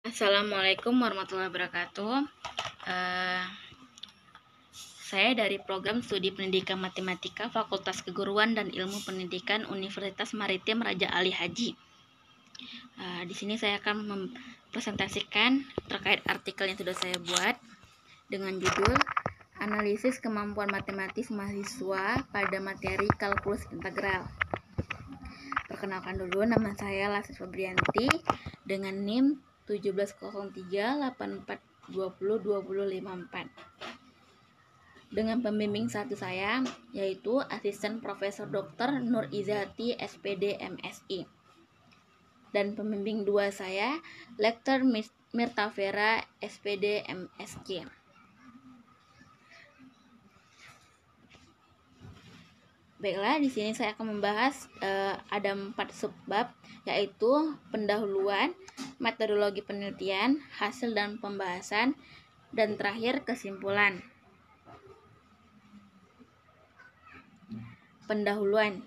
Assalamualaikum warahmatullahi wabarakatuh. Saya dari program studi pendidikan matematika Fakultas Keguruan dan Ilmu Pendidikan Universitas Maritim Raja Ali Haji. Di sini saya akan mempresentasikan terkait artikel yang sudah saya buat dengan judul Analisis Kemampuan Matematis Mahasiswa pada Materi Kalkulus Integral. Perkenalkan dulu, nama saya Lasri Febrianti dengan NIM 170384202054 dengan pembimbing satu saya, yaitu Asisten Profesor Dr. Nur Izati SPD MSI, dan pembimbing dua saya, Lektor Mirtafera SPD MSc. Baiklah, di sini saya akan membahas ada 4 subbab, yaitu pendahuluan, metodologi penelitian, hasil dan pembahasan, dan terakhir kesimpulan. Pendahuluan.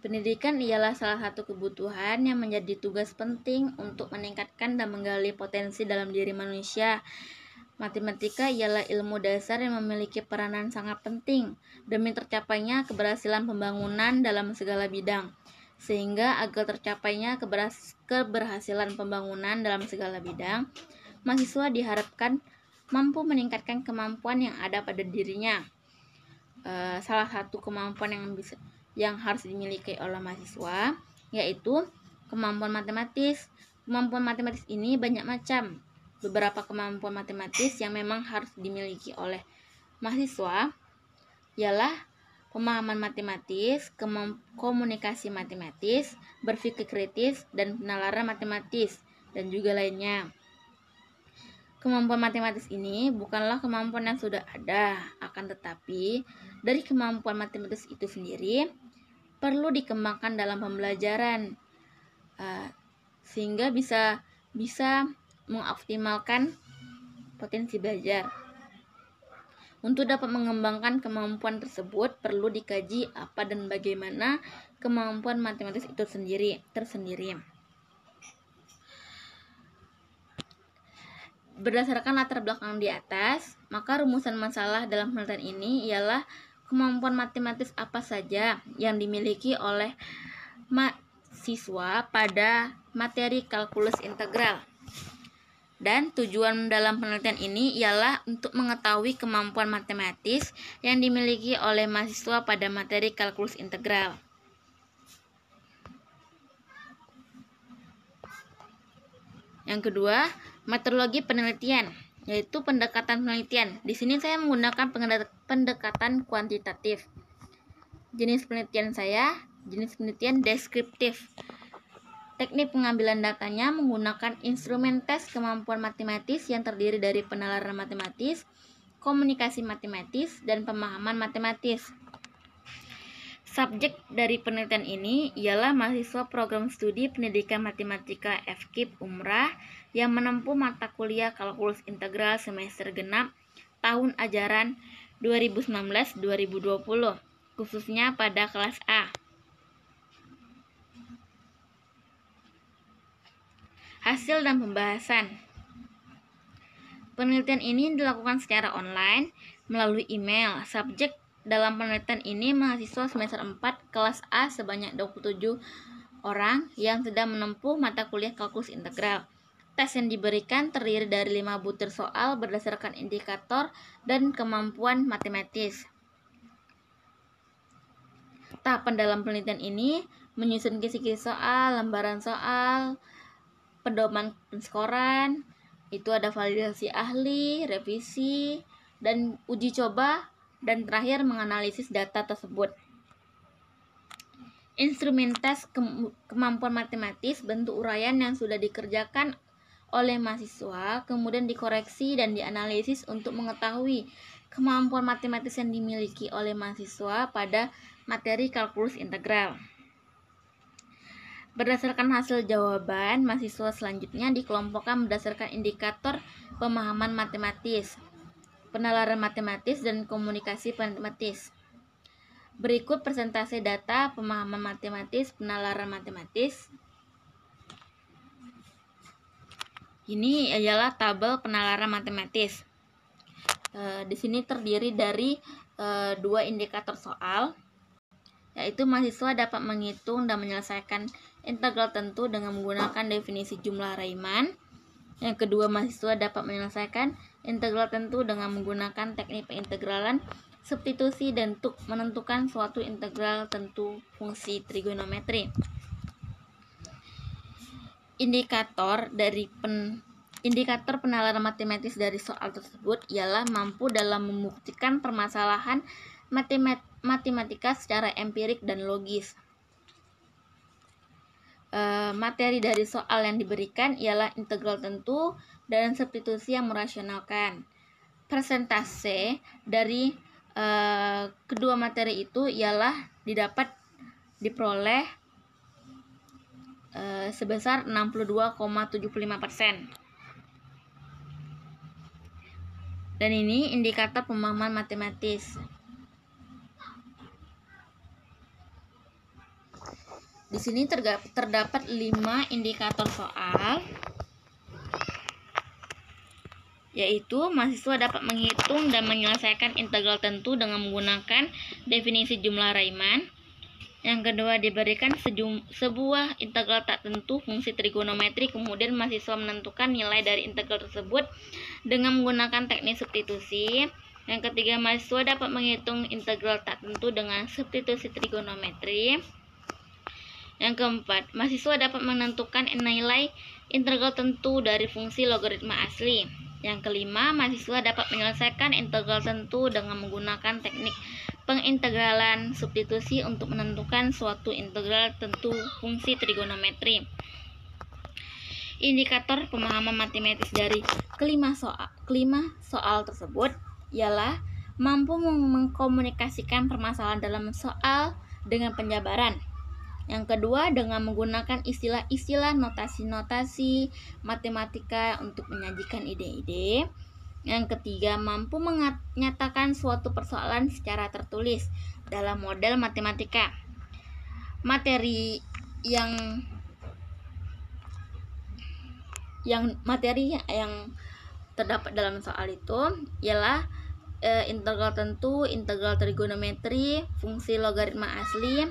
Pendidikan ialah salah satu kebutuhan yang menjadi tugas penting untuk meningkatkan dan menggali potensi dalam diri manusia. Matematika ialah ilmu dasar yang memiliki peranan sangat penting demi tercapainya keberhasilan pembangunan dalam segala bidang. Sehingga agar tercapainya keberhasilan pembangunan dalam segala bidang, mahasiswa diharapkan mampu meningkatkan kemampuan yang ada pada dirinya. Salah satu kemampuan yang harus dimiliki oleh mahasiswa yaitu kemampuan matematis. Kemampuan matematis ini banyak macam. Beberapa kemampuan matematis yang memang harus dimiliki oleh mahasiswa ialah pemahaman matematis, komunikasi matematis, berpikir kritis, dan penalaran matematis, dan juga lainnya. Kemampuan matematis ini bukanlah kemampuan yang sudah ada, akan tetapi dari kemampuan matematis itu sendiri perlu dikembangkan dalam pembelajaran sehingga bisa mengoptimalkan potensi belajar. Untuk dapat mengembangkan kemampuan tersebut perlu dikaji apa dan bagaimana kemampuan matematis itu tersendiri. Berdasarkan latar belakang di atas, maka rumusan masalah dalam penelitian ini ialah kemampuan matematis apa saja yang dimiliki oleh mahasiswa pada materi kalkulus integral. Dan tujuan dalam penelitian ini ialah untuk mengetahui kemampuan matematis yang dimiliki oleh mahasiswa pada materi kalkulus integral. Yang kedua, metodologi penelitian, yaitu pendekatan penelitian. Di sini saya menggunakan pendekatan kuantitatif. Jenis penelitian deskriptif. Teknik pengambilan datanya menggunakan instrumen tes kemampuan matematis yang terdiri dari penalaran matematis, komunikasi matematis, dan pemahaman matematis. Subjek dari penelitian ini ialah mahasiswa program studi pendidikan matematika FKIP Umrah yang menempuh mata kuliah kalkulus integral semester genap tahun ajaran 2019-2020, khususnya pada kelas A. Hasil dan pembahasan. Penelitian ini dilakukan secara online melalui email. Subjek dalam penelitian ini mahasiswa semester 4 kelas A sebanyak 27 orang yang sedang menempuh mata kuliah kalkulus integral. Tes yang diberikan terdiri dari 5 butir soal berdasarkan indikator dan kemampuan matematis. Tahapan dalam penelitian ini menyusun kisi-kisi soal, lembaran soal, pedoman penskoran, itu ada validasi ahli, revisi, dan uji coba, dan terakhir menganalisis data tersebut. Instrumen tes kemampuan matematis bentuk uraian yang sudah dikerjakan oleh mahasiswa, kemudian dikoreksi dan dianalisis untuk mengetahui kemampuan matematis yang dimiliki oleh mahasiswa pada materi kalkulus integral. Berdasarkan hasil jawaban, mahasiswa selanjutnya dikelompokkan berdasarkan indikator pemahaman matematis, penalaran matematis, dan komunikasi matematis. Berikut persentase data pemahaman matematis, penalaran matematis. Ini adalah tabel penalaran matematis. Di sini terdiri dari 2 indikator soal, yaitu mahasiswa dapat menghitung dan menyelesaikan integral tentu dengan menggunakan definisi jumlah Riemann. Yang kedua, mahasiswa dapat menyelesaikan integral tentu dengan menggunakan teknik pengintegralan substitusi dan untuk menentukan suatu integral tentu fungsi trigonometri. Indikator penalaran matematis dari soal tersebut ialah mampu dalam membuktikan permasalahan matematika secara empirik dan logis. Materi dari soal yang diberikan ialah integral tentu dan substitusi yang merasionalkan. Persentase dari kedua materi itu ialah diperoleh sebesar 62,75%. Dan ini indikator pemahaman matematis. Di sini terdapat 5 indikator soal, yaitu mahasiswa dapat menghitung dan menyelesaikan integral tentu dengan menggunakan definisi jumlah Riemann. Yang kedua, diberikan sebuah integral tak tentu fungsi trigonometri, kemudian mahasiswa menentukan nilai dari integral tersebut dengan menggunakan teknik substitusi. Yang ketiga, mahasiswa dapat menghitung integral tak tentu dengan substitusi trigonometri. Yang keempat, mahasiswa dapat menentukan nilai integral tentu dari fungsi logaritma asli. Yang kelima, mahasiswa dapat menyelesaikan integral tentu dengan menggunakan teknik pengintegralan substitusi untuk menentukan suatu integral tentu fungsi trigonometri. Indikator pemahaman matematis dari kelima soal tersebut ialah mampu mengkomunikasikan permasalahan dalam soal dengan penjabaran. Yang kedua, dengan menggunakan istilah-istilah notasi-notasi matematika untuk menyajikan ide-ide. Yang ketiga, mampu menyatakan suatu persoalan secara tertulis dalam model matematika. Materi yang terdapat dalam soal itu ialah integral tentu, integral trigonometri, fungsi logaritma asli,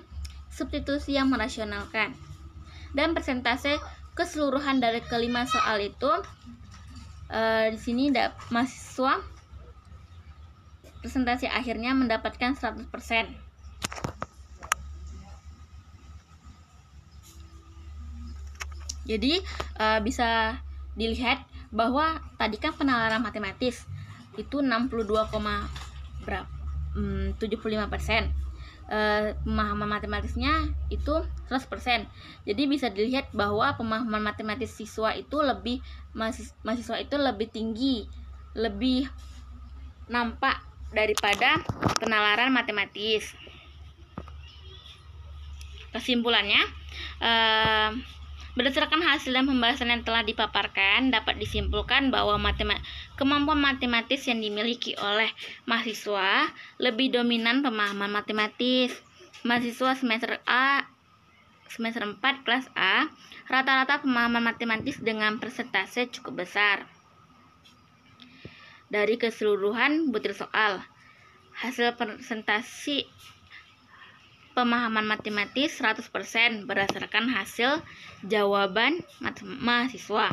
substitusi yang merasionalkan. Dan persentase keseluruhan dari kelima soal itu di sini mahasiswa presentasi akhirnya mendapatkan 100%. Jadi bisa dilihat bahwa tadi kan penalaran matematis itu 62,75%. Pemahaman matematisnya itu 100%. Jadi bisa dilihat bahwa pemahaman matematis mahasiswa itu lebih tinggi, lebih nampak daripada penalaran matematis. Kesimpulannya, berdasarkan hasil dan pembahasan yang telah dipaparkan, dapat disimpulkan bahwa kemampuan matematis yang dimiliki oleh mahasiswa lebih dominan pemahaman matematis. Mahasiswa semester 4 kelas A rata-rata pemahaman matematis dengan persentase cukup besar. Dari keseluruhan butir soal, hasil presentasi pemahaman matematis 100% berdasarkan hasil jawaban mahasiswa.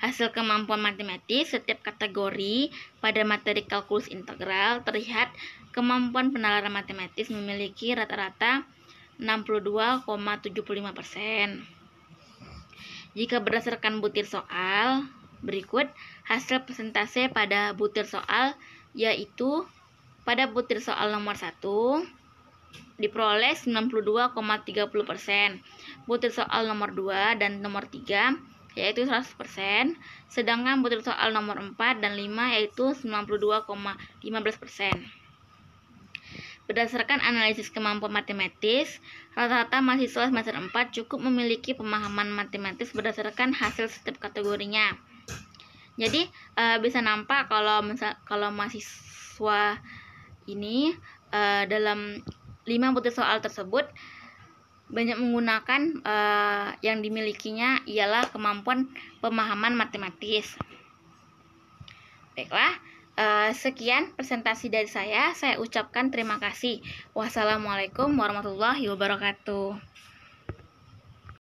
Hasil kemampuan matematis setiap kategori pada materi kalkulus integral terlihat kemampuan penalaran matematis memiliki rata-rata 62,75%. Jika berdasarkan butir soal, berikut hasil persentase pada butir soal, yaitu pada butir soal nomor 1 diperoleh 92,30%, butir soal nomor 2 dan nomor 3 yaitu 100%, sedangkan butir soal nomor 4 dan 5 yaitu 92,15%. Berdasarkan analisis kemampuan matematis, rata-rata mahasiswa semester 4 cukup memiliki pemahaman matematis berdasarkan hasil setiap kategorinya. Jadi bisa nampak kalau mahasiswa ini dalam 5 butir soal tersebut banyak menggunakan yang dimilikinya ialah kemampuan pemahaman matematis. Baiklah, sekian presentasi dari saya. Saya ucapkan terima kasih. Wassalamualaikum warahmatullahi wabarakatuh.